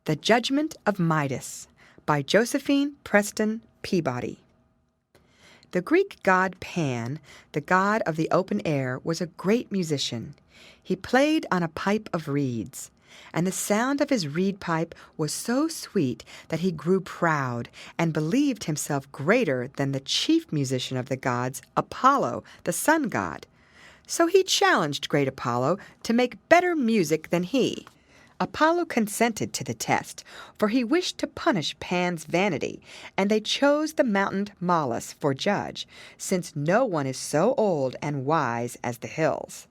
The Judgment of Midas by Josephine Preston Peabody. The Greek god Pan, the god of the open air, was a great musician. He played on a pipe of reeds, and the sound of his reed pipe was so sweet that he grew proud and believed himself greater than the chief musician of the gods, Apollo, the sun god. So he challenged great Apollo to make better music than he. Apollo consented to the test, for he wished to punish Pan's vanity, and they chose the mountain Malas for judge, since no one is so old and wise as the hills.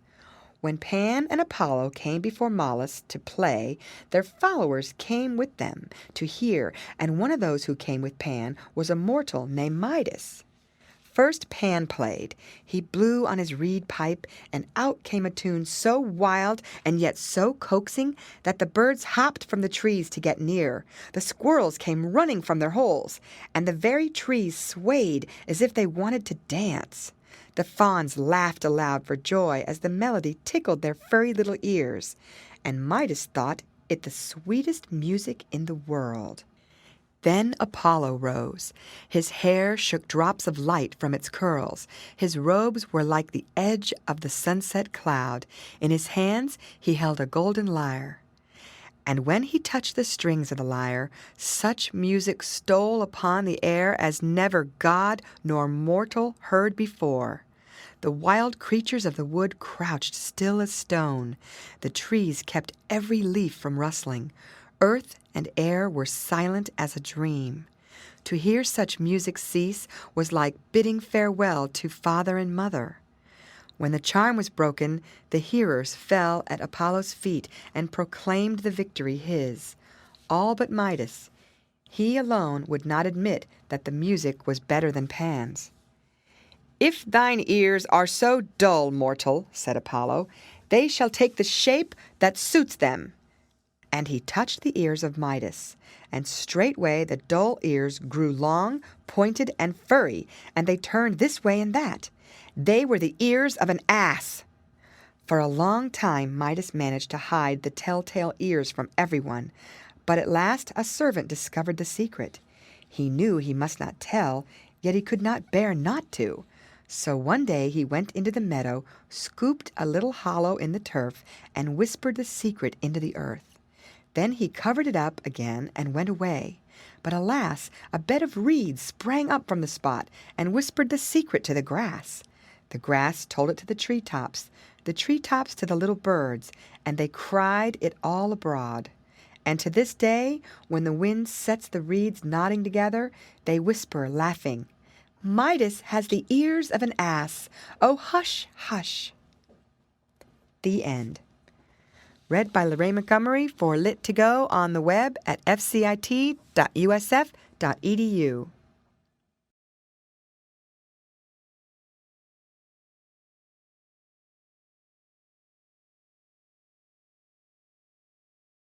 When Pan and Apollo came before Malas to play, their followers came with them to hear, and one of those who came with Pan was a mortal named Midas. First Pan played. He blew on his reed pipe, and out came a tune so wild and yet so coaxing that the birds hopped from the trees to get near. The squirrels came running from their holes, and the very trees swayed as if they wanted to dance. The fawns laughed aloud for joy as the melody tickled their furry little ears, and Midas thought it the sweetest music in the world. Then Apollo rose. His hair shook drops of light from its curls. His robes were like the edge of the sunset cloud. In his hands he held a golden lyre. And when he touched the strings of the lyre, such music stole upon the air as never god nor mortal heard before. The wild creatures of the wood crouched still as stone. The trees kept every leaf from rustling. Earth and air were silent as a dream. To hear such music cease was like bidding farewell to father and mother. When the charm was broken, the hearers fell at Apollo's feet and proclaimed the victory his. All but Midas. He alone would not admit that the music was better than Pan's. "If thine ears are so dull, mortal," said Apollo, "they shall take the shape that suits them." And he touched the ears of Midas, and straightway the dull ears grew long, pointed, and furry, and they turned this way and that. They were the ears of an ass. For a long time Midas managed to hide the telltale ears from everyone, but at last a servant discovered the secret. He knew he must not tell, yet he could not bear not to. So one day he went into the meadow, scooped a little hollow in the turf, and whispered the secret into the earth. Then he covered it up again and went away. But alas, a bed of reeds sprang up from the spot and whispered the secret to the grass. The grass told it to the treetops to the little birds, and they cried it all abroad. And to this day, when the wind sets the reeds nodding together, they whisper, laughing, "Midas has the ears of an ass. Oh, hush, hush." The end. Read by Lorraine Montgomery for Lit2Go on the web at fcit.usf.edu.